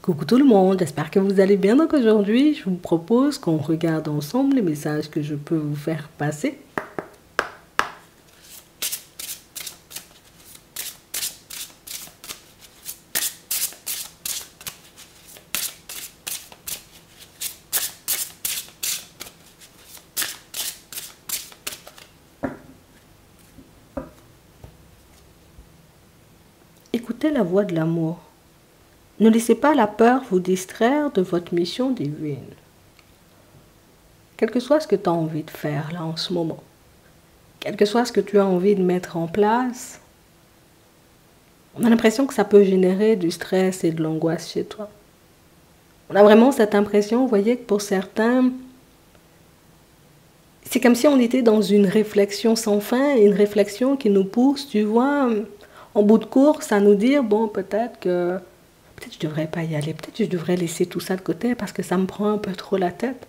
Coucou tout le monde, j'espère que vous allez bien. Donc aujourd'hui, je vous propose qu'on regarde ensemble les messages que je peux vous faire passer. Écoutez la voix de l'amour. Ne laissez pas la peur vous distraire de votre mission divine. Quel que soit ce que tu as envie de faire là en ce moment, quel que soit ce que tu as envie de mettre en place, on a l'impression que ça peut générer du stress et de l'angoisse chez toi. On a vraiment cette impression, vous voyez, que pour certains, c'est comme si on était dans une réflexion sans fin, une réflexion qui nous pousse, tu vois, en bout de course à nous dire, bon, peut-être je ne devrais pas y aller, peut-être que je devrais laisser tout ça de côté parce que ça me prend un peu trop la tête.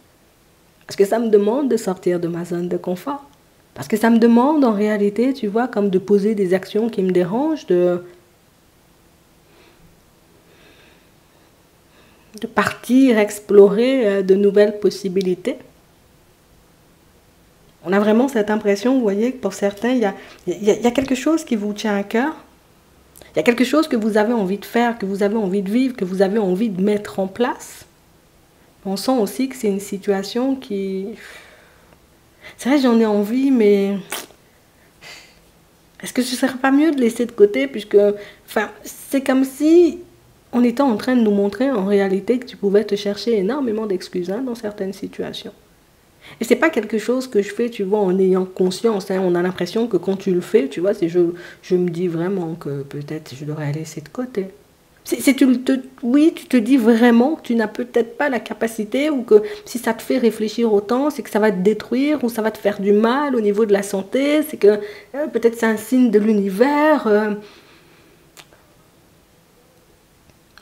Parce que ça me demande de sortir de ma zone de confort. Parce que ça me demande en réalité, tu vois, comme de poser des actions qui me dérangent, de partir explorer de nouvelles possibilités. On a vraiment cette impression, vous voyez, que pour certains, il y a quelque chose qui vous tient à cœur. Il y a quelque chose que vous avez envie de faire, que vous avez envie de vivre, que vous avez envie de mettre en place. On sent aussi que c'est une situation qui... C'est vrai, j'en ai envie, mais... Est-ce que ce ne serait pas mieux de laisser de côté, puisque... Enfin, c'est comme si on était en train de nous montrer en réalité que tu pouvais te chercher énormément d'excuses dans certaines situations. Et c'est pas quelque chose que je fais, tu vois, en ayant conscience. On a l'impression que quand tu le fais, tu vois, je me dis vraiment que peut-être je devrais laisser de côté. Oui, tu te dis vraiment que tu n'as peut-être pas la capacité, ou que si ça te fait réfléchir autant, c'est que ça va te détruire ou ça va te faire du mal au niveau de la santé. C'est que peut-être c'est un signe de l'univers.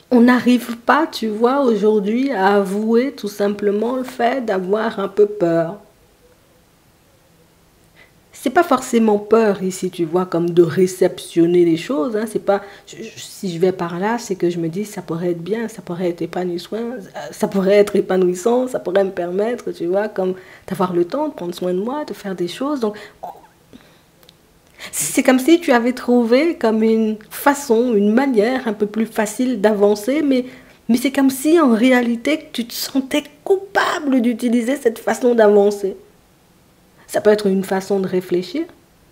On n'arrive pas, tu vois, aujourd'hui à avouer tout simplement le fait d'avoir un peu peur. C'est pas forcément peur ici, tu vois, comme de réceptionner les choses. C'est pas, si je vais par là, c'est que je me dis ça pourrait être bien, ça pourrait être épanouissant, ça pourrait me permettre, tu vois, comme d'avoir le temps de prendre soin de moi, de faire des choses. Donc, c'est comme si tu avais trouvé comme une façon, une manière un peu plus facile d'avancer, mais c'est comme si en réalité tu te sentais coupable d'utiliser cette façon d'avancer. Ça peut être une façon de réfléchir,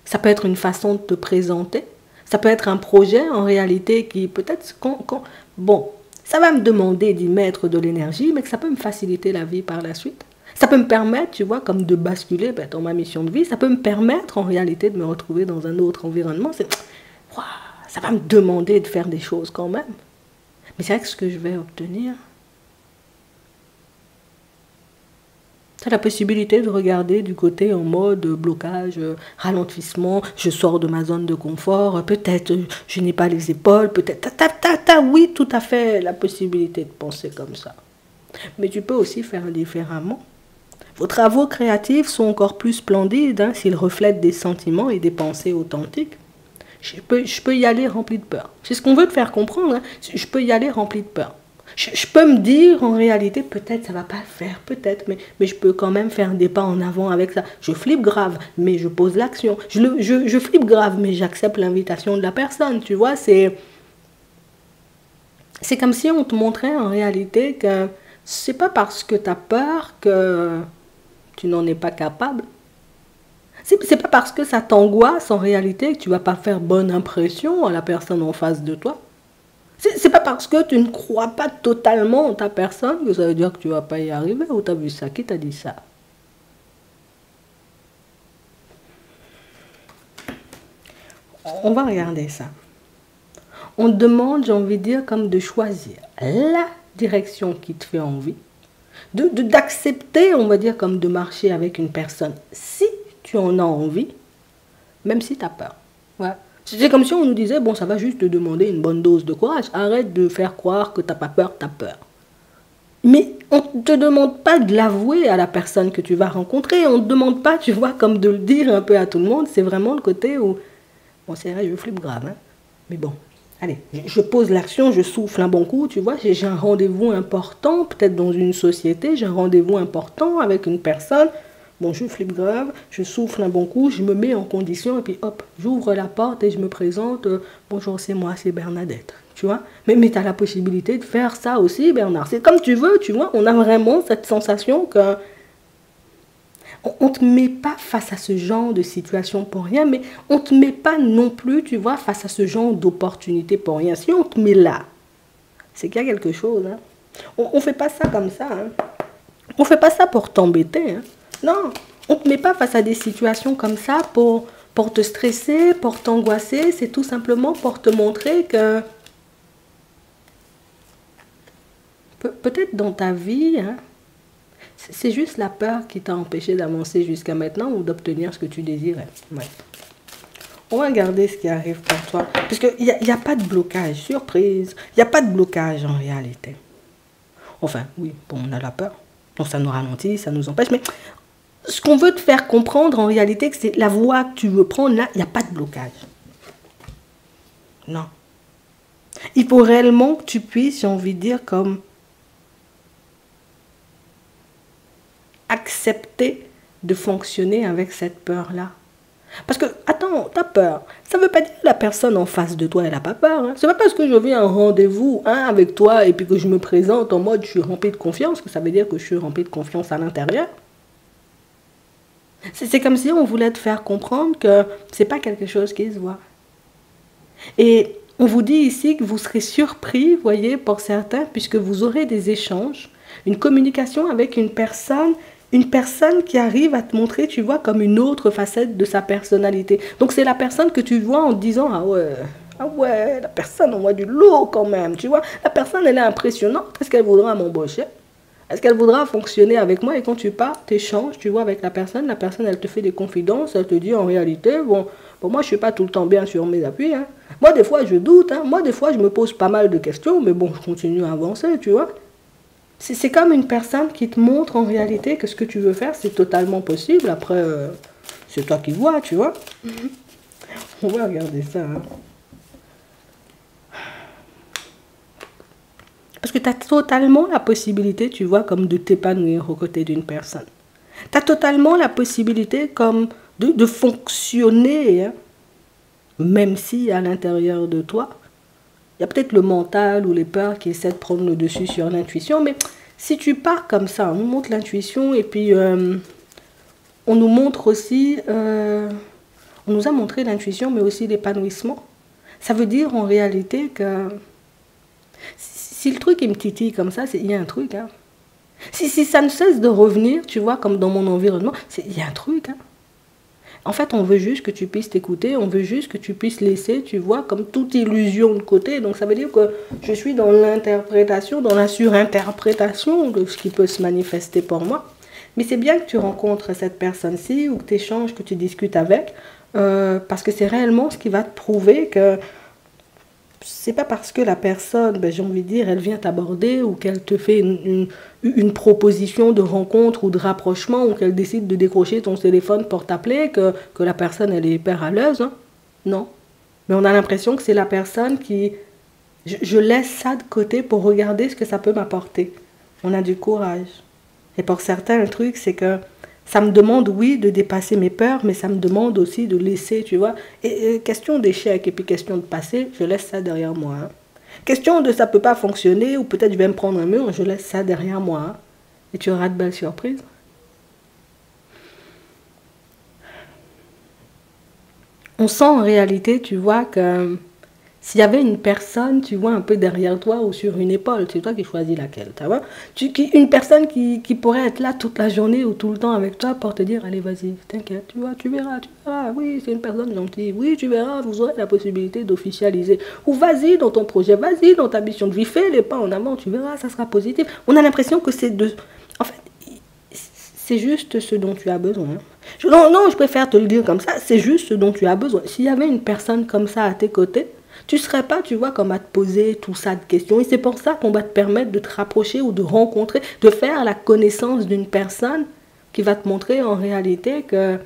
ça peut être une façon de te présenter, ça peut être un projet en réalité qui peut-être... Bon, ça va me demander d'y mettre de l'énergie, mais que ça peut me faciliter la vie par la suite. Ça peut me permettre, tu vois, comme de basculer dans ma mission de vie. Ça peut me permettre, en réalité, de me retrouver dans un autre environnement. Ça va me demander de faire des choses quand même. Mais c'est vrai que ce que je vais obtenir, c'est la possibilité de regarder du côté en mode blocage, ralentissement, je sors de ma zone de confort, peut-être je n'ai pas les épaules, peut-être... Oui, tout à fait la possibilité de penser comme ça. Mais tu peux aussi faire différemment. Vos travaux créatifs sont encore plus splendides s'ils reflètent des sentiments et des pensées authentiques. Je peux y aller rempli de peur. C'est ce qu'on veut te faire comprendre. Je peux y aller rempli de peur. Je peux me dire en réalité, peut-être ça va pas le faire, peut-être, mais je peux quand même faire des pas en avant avec ça. Je flippe grave, mais je pose l'action. Je flippe grave, mais j'accepte l'invitation de la personne. Tu vois, c'est comme si on te montrait en réalité que c'est pas parce que tu as peur que tu n'en es pas capable. C'est pas parce que ça t'angoisse en réalité que tu vas pas faire bonne impression à la personne en face de toi. C'est pas parce que tu ne crois pas totalement en ta personne que ça veut dire que tu vas pas y arriver. Ou t'as vu ça? Qui t'a dit ça? On va regarder ça. On te demande, j'ai envie de dire, comme de choisir la direction qui te fait envie. D'accepter, on va dire, comme de marcher avec une personne si tu en as envie, même si tu as peur. Ouais. C'est comme si on nous disait, bon, ça va juste te demander une bonne dose de courage. Arrête de faire croire que tu n'as pas peur, tu as peur. Mais on ne te demande pas de l'avouer à la personne que tu vas rencontrer. On ne te demande pas, tu vois, comme de le dire un peu à tout le monde. C'est vraiment le côté où, bon, c'est vrai, je flippe grave, mais bon, allez, je pose l'action, je souffle un bon coup, tu vois, j'ai un rendez-vous important, peut-être dans une société, j'ai un rendez-vous important avec une personne. Bon, je flippe grave, je souffle un bon coup, je me mets en condition et puis hop, j'ouvre la porte et je me présente. Bonjour, c'est moi, c'est Bernadette. Tu vois, mais tu as la possibilité de faire ça aussi, Bernard. C'est comme tu veux, tu vois. On a vraiment cette sensation que on ne te met pas face à ce genre de situation pour rien, mais on ne te met pas non plus, tu vois, face à ce genre d'opportunité pour rien. Si on te met là, c'est qu'il y a quelque chose. Hein. On ne fait pas ça comme ça. Hein. On ne fait pas ça pour t'embêter. Hein. Non, on ne te met pas face à des situations comme ça pour te stresser, pour t'angoisser. C'est tout simplement pour te montrer que peut-être dans ta vie, hein, c'est juste la peur qui t'a empêché d'avancer jusqu'à maintenant ou d'obtenir ce que tu désirais. Ouais. On va regarder ce qui arrive pour toi. Parce qu'il n'y a pas de blocage, surprise. Il n'y a pas de blocage en réalité. Enfin, oui, bon, on a la peur. Donc ça nous ralentit, ça nous empêche. Mais ce qu'on veut te faire comprendre en réalité, que c'est la voie que tu veux prendre, là, il n'y a pas de blocage. Non. Il faut réellement que tu puisses, j'ai envie de dire, comme accepter de fonctionner avec cette peur-là. Parce que, attends, t'as peur. Ça ne veut pas dire que la personne en face de toi, elle n'a pas peur. Hein. C'est pas parce que je viens à un rendez-vous avec toi et puis que je me présente en mode je suis rempli de confiance que ça veut dire que je suis rempli de confiance à l'intérieur. C'est comme si on voulait te faire comprendre que c'est pas quelque chose qui se voit. Et on vous dit ici que vous serez surpris, voyez, pour certains, puisque vous aurez des échanges, une communication avec une personne qui arrive à te montrer, tu vois, comme une autre facette de sa personnalité. Donc c'est la personne que tu vois en te disant, ah ouais, la personne envoie du lourd quand même, tu vois. La personne, elle est impressionnante, est-ce qu'elle voudra m'embaucher? Est-ce qu'elle voudra fonctionner avec moi? Et quand tu pars, tu échanges, tu vois, avec la personne, elle te fait des confidences, elle te dit en réalité, bon moi, je ne suis pas tout le temps bien sur mes appuis. Hein. Moi, des fois, je doute. Hein. Moi, des fois, je me pose pas mal de questions, mais bon, je continue à avancer, tu vois. C'est comme une personne qui te montre en réalité que ce que tu veux faire, c'est totalement possible. Après, c'est toi qui vois, tu vois. On va regarder ça. Hein. Parce que tu as totalement la possibilité, tu vois, comme de t'épanouir aux côtés d'une personne. Tu as totalement la possibilité comme de fonctionner, hein, même si à l'intérieur de toi, il y a peut-être le mental ou les peurs qui essaient de prendre le dessus sur l'intuition, mais si tu pars comme ça, on nous montre l'intuition et puis on nous montre aussi, on nous a montré l'intuition mais aussi l'épanouissement. Ça veut dire en réalité que si le truc il me titille comme ça, il y a un truc. Hein. Si ça ne cesse de revenir, tu vois, comme dans mon environnement, il y a un truc. Hein. En fait, on veut juste que tu puisses t'écouter, on veut juste que tu puisses laisser, tu vois, comme toute illusion de côté. Donc ça veut dire que je suis dans l'interprétation, dans la surinterprétation de ce qui peut se manifester pour moi. Mais c'est bien que tu rencontres cette personne-ci ou que tu échanges, que tu discutes avec, parce que c'est réellement ce qui va te prouver que c'est pas parce que la personne, j'ai envie de dire, elle vient t'aborder ou qu'elle te fait une proposition de rencontre ou de rapprochement ou qu'elle décide de décrocher ton téléphone pour t'appeler que la personne, elle est hyper à l'aise. Hein. Non. Mais on a l'impression que c'est la personne qui... Je laisse ça de côté pour regarder ce que ça peut m'apporter. On a du courage. Et pour certains, le truc, c'est que ça me demande, oui, de dépasser mes peurs, mais ça me demande aussi de laisser, tu vois. Et question d'échec et puis question de passer, je laisse ça derrière moi. Hein. Question de ça peut pas fonctionner ou peut-être je vais me prendre un mur, je laisse ça derrière moi. Hein. Et tu auras de belles surprises. On sent en réalité, tu vois, que s'il y avait une personne, tu vois, un peu derrière toi ou sur une épaule, c'est toi qui choisis laquelle, tu vois. Une personne qui pourrait être là toute la journée ou tout le temps avec toi pour te dire, allez, vas-y, t'inquiète, tu verras, oui, c'est une personne gentille, oui, tu verras, vous aurez la possibilité d'officialiser. Ou vas-y dans ton projet, vas-y dans ta mission de vie, fais les pas en avant, tu verras, ça sera positif. On a l'impression que c'est de... En fait, c'est juste ce dont tu as besoin. Non, je préfère te le dire comme ça, c'est juste ce dont tu as besoin. S'il y avait une personne comme ça à tes côtés, tu ne serais pas, tu vois, comme à te poser tout ça de questions. Et c'est pour ça qu'on va te permettre de te rapprocher ou de rencontrer, de faire la connaissance d'une personne qui va te montrer en réalité que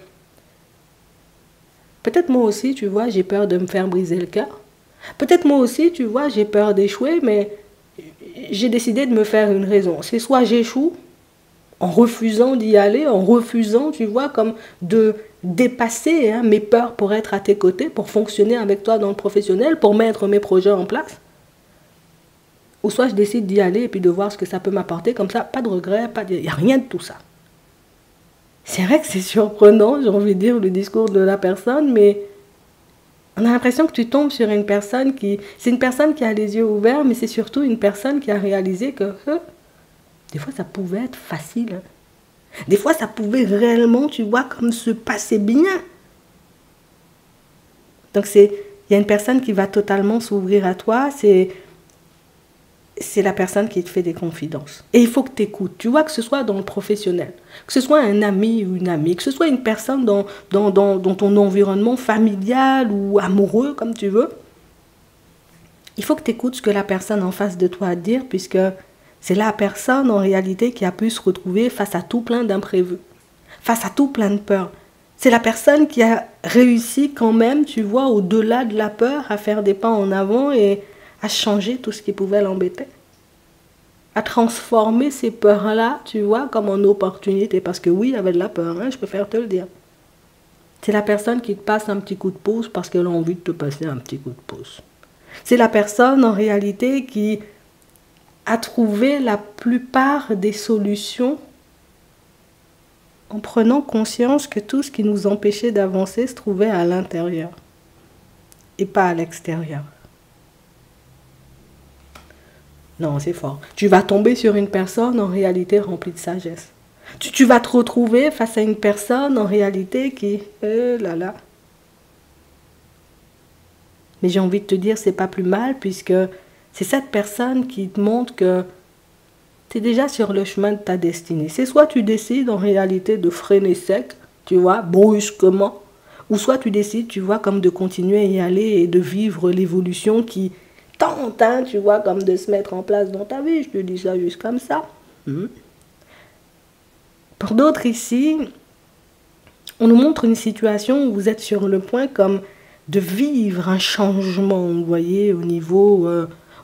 peut-être moi aussi, tu vois, j'ai peur de me faire briser le cœur. Peut-être moi aussi, tu vois, j'ai peur d'échouer, mais j'ai décidé de me faire une raison. C'est soit j'échoue, en refusant d'y aller, en refusant, tu vois, comme de dépasser mes peurs pour être à tes côtés, pour fonctionner avec toi dans le professionnel, pour mettre mes projets en place. Ou soit je décide d'y aller et puis de voir ce que ça peut m'apporter, comme ça, pas de regret, il n'y a rien de tout ça. C'est vrai que c'est surprenant, j'ai envie de dire, le discours de la personne, mais on a l'impression que tu tombes sur une personne qui... C'est une personne qui a les yeux ouverts, mais c'est surtout une personne qui a réalisé que des fois ça pouvait être facile. Des fois ça pouvait réellement, tu vois, comme se passer bien. Donc il y a une personne qui va totalement s'ouvrir à toi, c'est la personne qui te fait des confidences. Et il faut que tu écoutes, tu vois, que ce soit dans le professionnel, que ce soit un ami ou une amie, que ce soit une personne dans ton environnement familial ou amoureux, comme tu veux. Il faut que tu écoutes ce que la personne en face de toi a à dire, puisque c'est la personne en réalité qui a pu se retrouver face à tout plein d'imprévus, face à tout plein de peurs. C'est la personne qui a réussi quand même, tu vois, au-delà de la peur, à faire des pas en avant et à changer tout ce qui pouvait l'embêter. À transformer ces peurs-là, tu vois, comme en opportunité. Parce que oui, il y avait de la peur, je préfère te le dire. C'est la personne qui te passe un petit coup de pouce parce qu'elle a envie de te passer un petit coup de pouce. C'est la personne, en réalité, qui a trouvé la plupart des solutions en prenant conscience que tout ce qui nous empêchait d'avancer se trouvait à l'intérieur et pas à l'extérieur. Non, c'est fort. Tu vas tomber sur une personne en réalité remplie de sagesse. Tu vas te retrouver face à une personne en réalité qui... là là. Mais j'ai envie de te dire, c'est pas plus mal puisque c'est cette personne qui te montre que tu es déjà sur le chemin de ta destinée. C'est soit tu décides en réalité de freiner sec, tu vois, brusquement, ou soit tu décides, tu vois, comme de continuer à y aller et de vivre l'évolution qui tente, tu vois, comme de se mettre en place dans ta vie. Je te dis ça juste comme ça. Pour d'autres ici, on nous montre une situation où vous êtes sur le point comme de vivre un changement, vous voyez, au niveau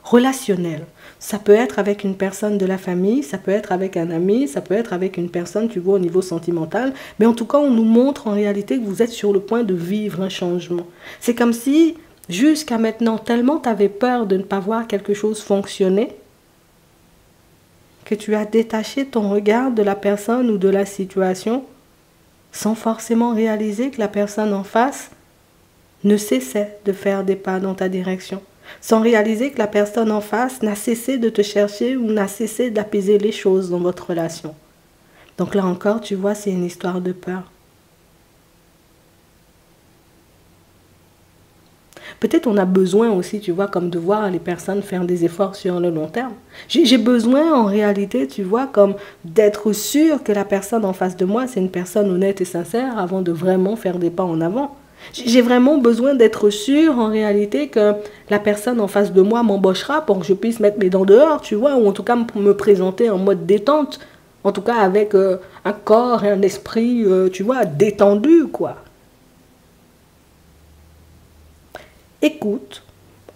relationnel. Ça peut être avec une personne de la famille, ça peut être avec un ami, ça peut être avec une personne, tu vois, au niveau sentimental. Mais en tout cas, on nous montre en réalité que vous êtes sur le point de vivre un changement. C'est comme si, jusqu'à maintenant, tellement tu avais peur de ne pas voir quelque chose fonctionner, que tu as détaché ton regard de la personne ou de la situation, sans forcément réaliser que la personne en face ne cessait de faire des pas dans ta direction. Sans réaliser que la personne en face n'a cessé de te chercher ou n'a cessé d'apaiser les choses dans votre relation. Donc là encore, tu vois, c'est une histoire de peur. Peut-être on a besoin aussi, tu vois, comme de voir les personnes faire des efforts sur le long terme. J'ai besoin en réalité, tu vois, comme d'être sûr que la personne en face de moi, c'est une personne honnête et sincère avant de vraiment faire des pas en avant. J'ai vraiment besoin d'être sûr en réalité que la personne en face de moi m'embauchera pour que je puisse mettre mes dents dehors, tu vois, ou en tout cas me présenter en mode détente, en tout cas avec un corps et un esprit, tu vois, détendu, quoi. Écoute,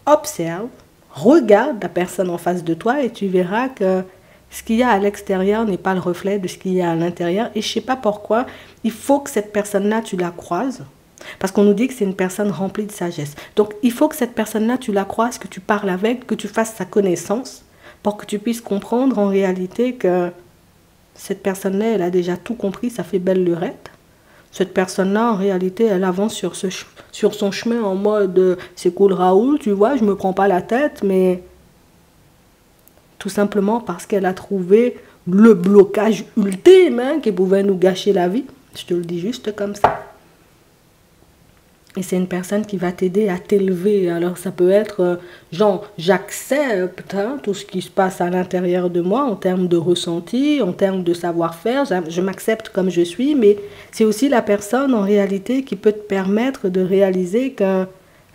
observe, regarde la personne en face de toi et tu verras que ce qu'il y a à l'extérieur n'est pas le reflet de ce qu'il y a à l'intérieur. Et je ne sais pas pourquoi, il faut que cette personne-là, tu la croises. Parce qu'on nous dit que c'est une personne remplie de sagesse. Donc, il faut que cette personne-là, tu la croises, que tu parles avec, que tu fasses sa connaissance, pour que tu puisses comprendre en réalité que cette personne-là, elle a déjà tout compris, ça fait belle lurette. Cette personne-là, en réalité, elle avance sur son chemin en mode c'est cool Raoul, tu vois, je me prends pas la tête, mais tout simplement parce qu'elle a trouvé le blocage ultime qui pouvait nous gâcher la vie. Je te le dis juste comme ça. Et c'est une personne qui va t'aider à t'élever. Alors ça peut être genre j'accepte tout ce qui se passe à l'intérieur de moi en termes de ressenti, en termes de savoir-faire. Je m'accepte comme je suis, mais c'est aussi la personne en réalité qui peut te permettre de réaliser que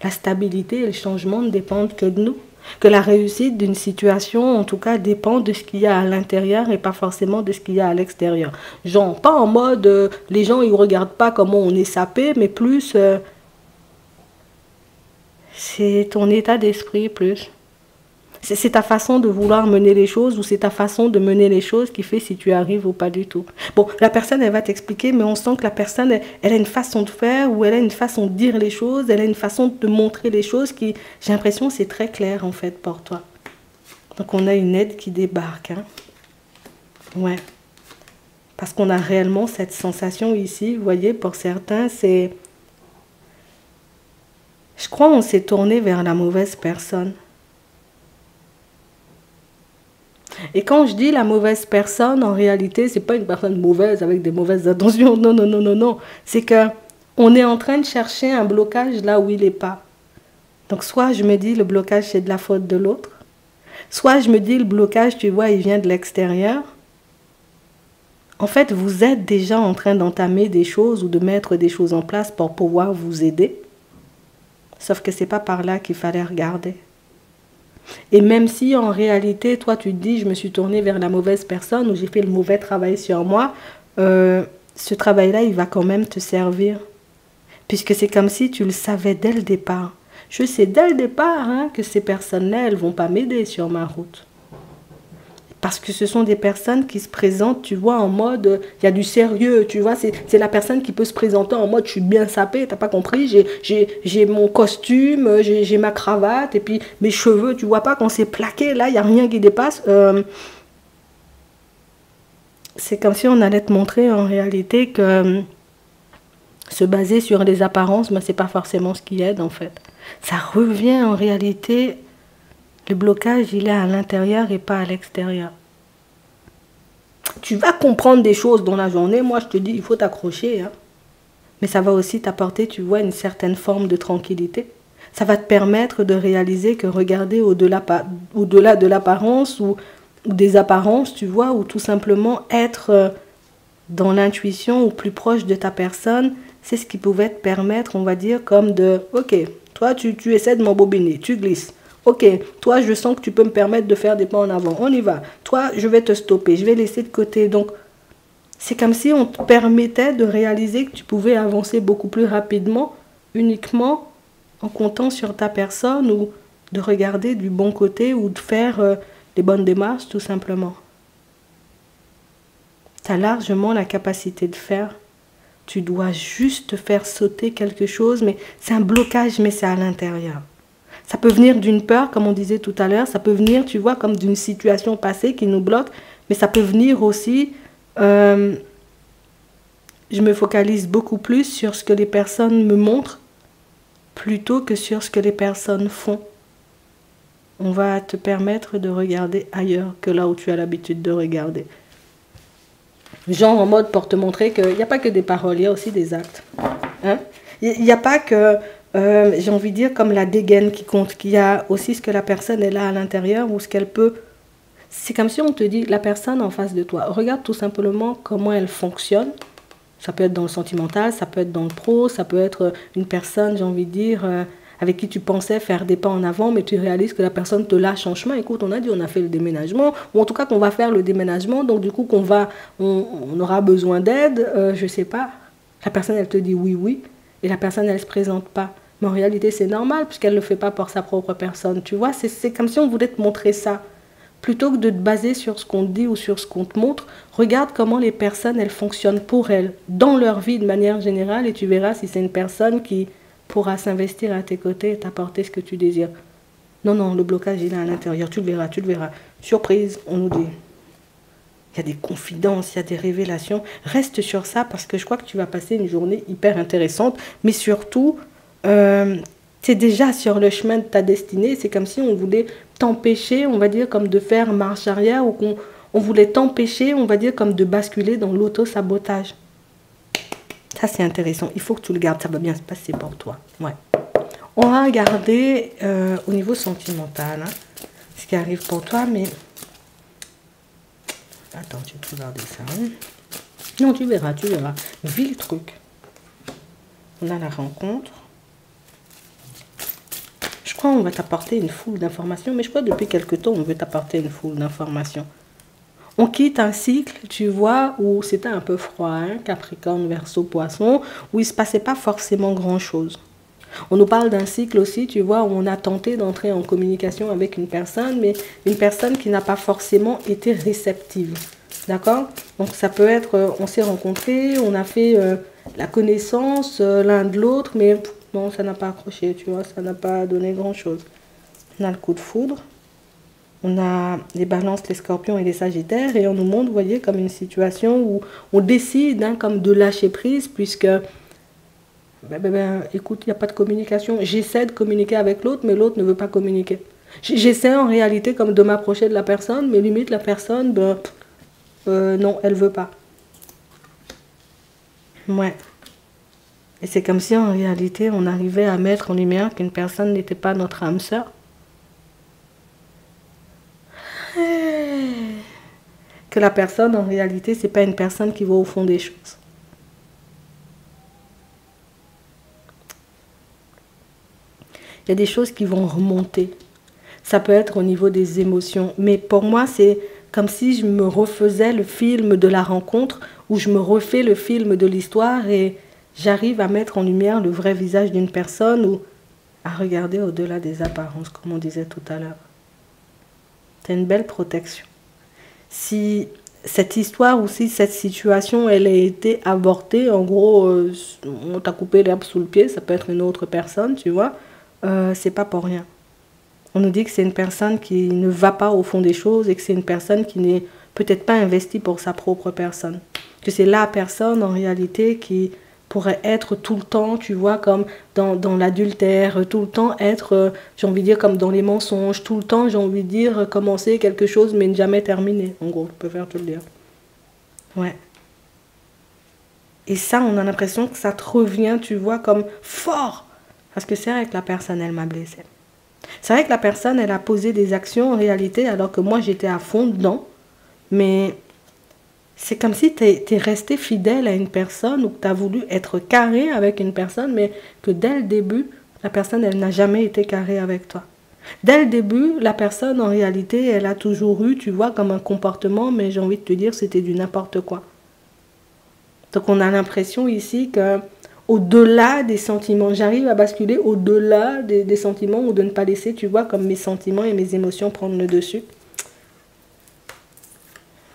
la stabilité et le changement ne dépendent que de nous. Que la réussite d'une situation, en tout cas, dépend de ce qu'il y a à l'intérieur et pas forcément de ce qu'il y a à l'extérieur. Genre, pas en mode, les gens, ils ne regardent pas comment on est sapé, mais plus... C'est ton état d'esprit plus. C'est ta façon de vouloir mener les choses ou c'est ta façon de mener les choses qui fait si tu arrives ou pas du tout. Bon, la personne, elle va t'expliquer, mais on sent que la personne, elle a une façon de faire ou elle a une façon de dire les choses, elle a une façon de montrer les choses qui, j'ai l'impression, c'est très clair en fait pour toi. Donc on a une aide qui débarque. Hein. Ouais. Parce qu'on a réellement cette sensation ici, vous voyez, pour certains, c'est... Je crois qu'on s'est tourné vers la mauvaise personne. Et quand je dis la mauvaise personne, en réalité, c'est pas une personne mauvaise avec des mauvaises intentions. Non, non, non, non, non. C'est que on est en train de chercher un blocage là où il n'est pas. Donc, soit je me dis le blocage, c'est de la faute de l'autre. Soit je me dis le blocage, tu vois, il vient de l'extérieur. En fait, vous êtes déjà en train d'entamer des choses ou de mettre des choses en place pour pouvoir vous aider. Sauf que c'est pas par là qu'il fallait regarder. Et même si en réalité, toi tu te dis, je me suis tournée vers la mauvaise personne ou j'ai fait le mauvais travail sur moi, ce travail-là, il va quand même te servir. Puisque c'est comme si tu le savais dès le départ. Je sais dès le départ hein, que ces personnes-là, elles ne vont pas m'aider sur ma route. Parce que ce sont des personnes qui se présentent, tu vois, en mode, il y a du sérieux, tu vois, c'est la personne qui peut se présenter en mode, je suis bien sapé, t'as pas compris, j'ai mon costume, j'ai ma cravate, et puis mes cheveux, tu vois pas, quand c'est plaqué, là, il n'y a rien qui dépasse. C'est comme si on allait te montrer en réalité que se baser sur les apparences, ben, c'est pas forcément ce qui aide, en fait. Ça revient en réalité... Le blocage, il est à l'intérieur et pas à l'extérieur. Tu vas comprendre des choses dans la journée. Moi, je te dis, il faut t'accrocher. Hein. Mais ça va aussi t'apporter, tu vois, une certaine forme de tranquillité. Ça va te permettre de réaliser que regarder au-delà de l'apparence ou des apparences, tu vois, ou tout simplement être dans l'intuition ou plus proche de ta personne, c'est ce qui pouvait te permettre, on va dire, comme de, ok, toi, tu essaies de m'embobiner, tu glisses. Ok, toi, je sens que tu peux me permettre de faire des pas en avant. On y va. Toi, je vais te stopper. Je vais laisser de côté. Donc, c'est comme si on te permettait de réaliser que tu pouvais avancer beaucoup plus rapidement, uniquement en comptant sur ta personne ou de regarder du bon côté ou de faire les bonnes démarches, tout simplement. Tu as largement la capacité de faire. Tu dois juste faire sauter quelque chose, mais c'est un blocage, mais c'est à l'intérieur. Ça peut venir d'une peur, comme on disait tout à l'heure. Ça peut venir, tu vois, comme d'une situation passée qui nous bloque. Mais ça peut venir aussi... je me focalise beaucoup plus sur ce que les personnes me montrent plutôt que sur ce que les personnes font. On va te permettre de regarder ailleurs que là où tu as l'habitude de regarder. Genre en mode pour te montrer qu'il n'y a pas que des paroles, il y a aussi des actes. Hein? Il n'y a pas que... j'ai envie de dire comme la dégaine qui compte, qu'il y a aussi ce que la personne est là à l'intérieur ou ce qu'elle peut. C'est comme si on te dit, la personne en face de toi, regarde tout simplement comment elle fonctionne. Ça peut être dans le sentimental, ça peut être dans le pro, ça peut être une personne, j'ai envie de dire, avec qui tu pensais faire des pas en avant, mais tu réalises que la personne te lâche en chemin. Écoute, on a dit, on a fait le déménagement, ou en tout cas qu'on va faire le déménagement, donc du coup on aura besoin d'aide, je sais pas. La personne, elle te dit oui, oui, et la personne, elle se présente pas. Mais en réalité, c'est normal, puisqu'elle ne le fait pas pour sa propre personne. Tu vois, c'est comme si on voulait te montrer ça. Plutôt que de te baser sur ce qu'on te dit ou sur ce qu'on te montre, regarde comment les personnes, elles fonctionnent pour elles, dans leur vie de manière générale, et tu verras si c'est une personne qui pourra s'investir à tes côtés et t'apporter ce que tu désires. Non, non, le blocage, il est à l'intérieur. Tu le verras, tu le verras. Surprise, on nous dit. Il y a des confidences, il y a des révélations. Reste sur ça parce que je crois que tu vas passer une journée hyper intéressante, mais surtout... tu es déjà sur le chemin de ta destinée. C'est comme si on voulait t'empêcher, on va dire, comme de faire marche arrière ou qu'on voulait t'empêcher, on va dire, comme de basculer dans l'auto-sabotage. Ça, c'est intéressant. Il faut que tu le gardes. Ça va bien se passer pour toi. Ouais. On va regarder au niveau sentimental hein, ce qui arrive pour toi, mais... Attends, tu vas regarder ça. Hein. Non, tu verras, tu verras. Vis le truc. On a la rencontre. Je crois qu'on va t'apporter une foule d'informations, mais je crois que depuis quelque temps, on veut t'apporter une foule d'informations. On quitte un cycle, tu vois, où c'était un peu froid, hein, Capricorne, Verseau, Poisson, où il ne se passait pas forcément grand-chose. On nous parle d'un cycle aussi, tu vois, où on a tenté d'entrer en communication avec une personne, mais une personne qui n'a pas forcément été réceptive. D'accord? Donc ça peut être, on s'est rencontrés, on a fait la connaissance l'un de l'autre, mais non, ça n'a pas accroché, tu vois, ça n'a pas donné grand-chose. On a le coup de foudre, on a les balances, les scorpions et les sagittaires, et on nous montre, vous voyez, comme une situation où on décide hein, comme de lâcher prise, puisque, écoute, il n'y a pas de communication. J'essaie de communiquer avec l'autre, mais l'autre ne veut pas communiquer. J'essaie en réalité comme de m'approcher de la personne, mais limite la personne, non, elle veut pas. Ouais. Et c'est comme si en réalité on arrivait à mettre en lumière qu'une personne n'était pas notre âme sœur. Que la personne en réalité c'est pas une personne qui va au fond des choses. Il y a des choses qui vont remonter. Ça peut être au niveau des émotions. Mais pour moi, c'est comme si je me refaisais le film de la rencontre ou je me refais le film de l'histoire et j'arrive à mettre en lumière le vrai visage d'une personne ou à regarder au-delà des apparences, comme on disait tout à l'heure. C'est une belle protection. Si cette histoire ou si cette situation, elle a été avortée, en gros, on t'a coupé l'herbe sous le pied, ça peut être une autre personne, tu vois, c'est pas pour rien. On nous dit que c'est une personne qui ne va pas au fond des choses et que c'est une personne qui n'est peut-être pas investie pour sa propre personne. Que c'est la personne, en réalité, qui pourrait être tout le temps, tu vois, comme dans l'adultère, tout le temps être, j'ai envie de dire, comme dans les mensonges, tout le temps, j'ai envie de dire, commencer quelque chose mais ne jamais terminer. En gros, je préfère te le dire. Ouais. Et ça, on a l'impression que ça te revient, tu vois, comme fort. Parce que c'est vrai que la personne, elle m'a blessée. C'est vrai que la personne, elle a posé des actions en réalité, alors que moi, j'étais à fond dedans. Mais c'est comme si tu es resté fidèle à une personne ou que tu as voulu être carré avec une personne, mais que dès le début, la personne, elle n'a jamais été carrée avec toi. Dès le début, la personne, en réalité, elle a toujours eu, tu vois, comme un comportement, mais j'ai envie de te dire, c'était du n'importe quoi. Donc on a l'impression ici que au-delà des sentiments, j'arrive à basculer au-delà des sentiments ou de ne pas laisser, tu vois, comme mes sentiments et mes émotions prendre le dessus.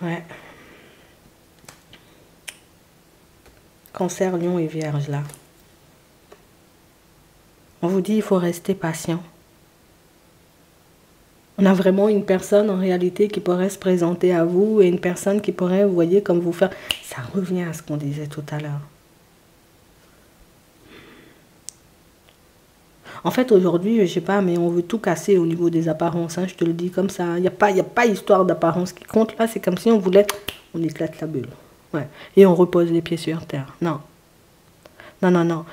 Ouais. Cancer, Lion et Vierge, là. On vous dit, il faut rester patient. On a vraiment une personne, en réalité, qui pourrait se présenter à vous et une personne qui pourrait, vous voyez, comme vous faire... Ça revient à ce qu'on disait tout à l'heure. En fait, aujourd'hui, je sais pas, mais on veut tout casser au niveau des apparences. Hein, je te le dis comme ça. Il n'y a pas histoire d'apparence qui compte. Là, c'est comme si on voulait... On éclate la bulle. Ouais. Et on repose les pieds sur terre. Non. Non, non, non.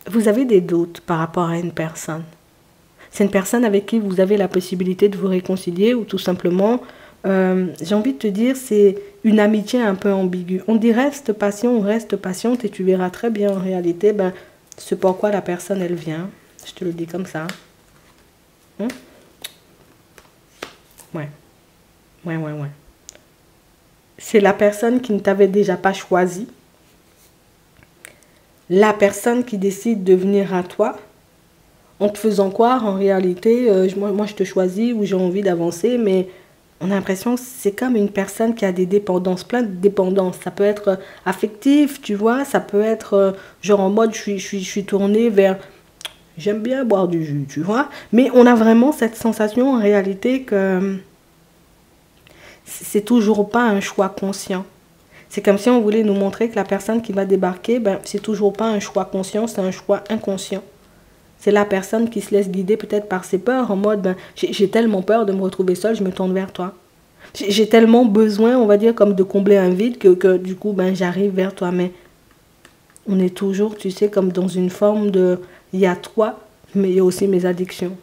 Vous avez des doutes par rapport à une personne. C'est une personne avec qui vous avez la possibilité de vous réconcilier ou tout simplement, j'ai envie de te dire, c'est une amitié un peu ambiguë. On dit reste patient ou reste patiente et tu verras très bien en réalité ce pourquoi la personne elle vient. Je te le dis comme ça. Ouais. Ouais, ouais, ouais. C'est la personne qui ne t'avait déjà pas choisi. La personne qui décide de venir à toi en te faisant croire en réalité, moi je te choisis ou j'ai envie d'avancer, mais on a l'impression que c'est comme une personne qui a des dépendances, plein de dépendances. Ça peut être affectif, tu vois, ça peut être genre en mode je suis tournée vers j'aime bien boire du jus, tu vois, mais on a vraiment cette sensation en réalité que c'est toujours pas un choix conscient. C'est comme si on voulait nous montrer que la personne qui va débarquer, c'est toujours pas un choix conscient, c'est un choix inconscient. C'est la personne qui se laisse guider peut-être par ses peurs, en mode, j'ai tellement peur de me retrouver seule, je me tourne vers toi. J'ai tellement besoin, on va dire, comme de combler un vide, que du coup, j'arrive vers toi. Mais on est toujours, tu sais, comme dans une forme de, il y a toi, mais il y a aussi mes addictions.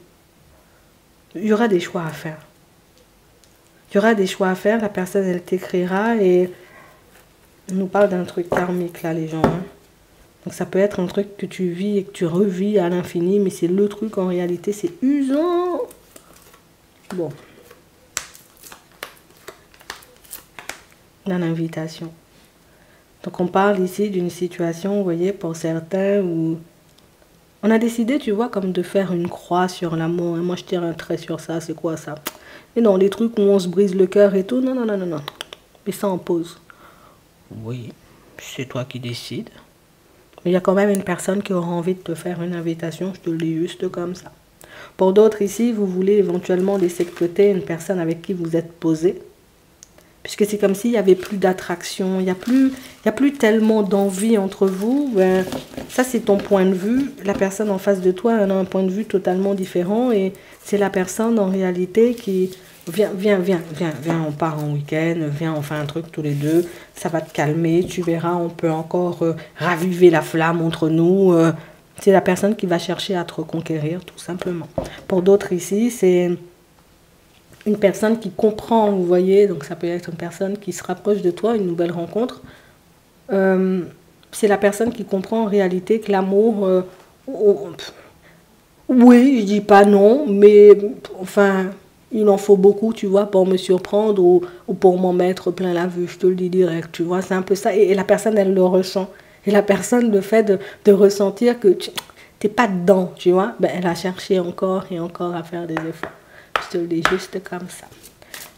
Il y aura des choix à faire. Il y aura des choix à faire, la personne, elle t'écrira et on nous parle d'un truc karmique, là, les gens, hein. Donc ça peut être un truc que tu vis et que tu revis à l'infini, mais c'est le truc en réalité, c'est usant. Bon. Dans l'invitation. Donc on parle ici d'une situation, vous voyez, pour certains où On a décidé, tu vois, comme de faire une croix sur l'amour. Et moi, je tire un trait sur ça. C'est quoi ça? Et non, les trucs où on se brise le cœur et tout. Non, non, non, non, non. Mais ça en pause. Oui, c'est toi qui décides. Mais il y a quand même une personne qui aura envie de te faire une invitation. Je te le dis juste comme ça. Pour d'autres ici, vous voulez éventuellement laisser de côté une personne avec qui vous êtes posé. Puisque c'est comme s'il n'y avait plus d'attraction, il y a plus tellement d'envie entre vous. Ben, ça, c'est ton point de vue. La personne en face de toi, elle a un point de vue totalement différent. Et c'est la personne, en réalité, qui... Viens, on part en week-end, viens, on fait un truc tous les deux. Ça va te calmer, tu verras, on peut encore raviver la flamme entre nous. C'est la personne qui va chercher à te reconquérir, tout simplement. Pour d'autres ici, c'est... une personne qui comprend, vous voyez, donc ça peut être une personne qui se rapproche de toi, une nouvelle rencontre. C'est la personne qui comprend en réalité que l'amour, oui, je dis pas non, mais enfin, il en faut beaucoup, tu vois, pour me surprendre ou pour m'en mettre plein la vue, je te le dis direct, tu vois, c'est un peu ça. Et la personne, elle le ressent. Et la personne, le fait de ressentir que tu n'es pas dedans, tu vois, ben, elle a cherché encore et encore à faire des efforts. Je te le dis juste comme ça.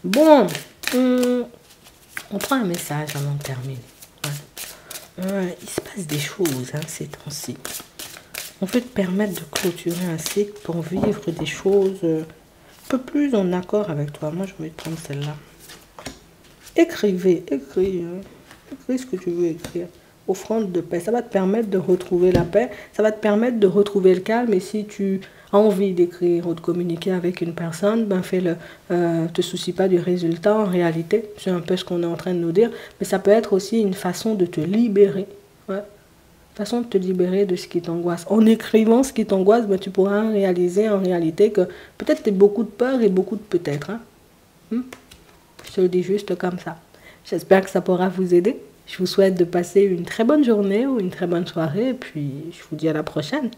Bon, on prend un message avant de terminer. Ouais. Il se passe des choses ces temps-ci. On veut te permettre de clôturer un cycle pour vivre des choses un peu plus en accord avec toi. Moi, je vais prendre celle-là. Écrivez, écris ce que tu veux écrire. Offrande de paix, ça va te permettre de retrouver la paix, ça va te permettre de retrouver le calme. Et si tu as envie d'écrire ou de communiquer avec une personne, ben fais-le. Te soucie pas du résultat en réalité, c'est un peu ce qu'on est en train de nous dire, mais ça peut être aussi une façon de te libérer. Ouais. Façon de te libérer de ce qui t'angoisse. En écrivant ce qui t'angoisse, ben, tu pourras réaliser en réalité que peut-être tu as beaucoup de peur et beaucoup de peut-être. Je te le dis juste comme ça. J'espère que ça pourra vous aider. Je vous souhaite de passer une très bonne journée ou une très bonne soirée et puis je vous dis à la prochaine.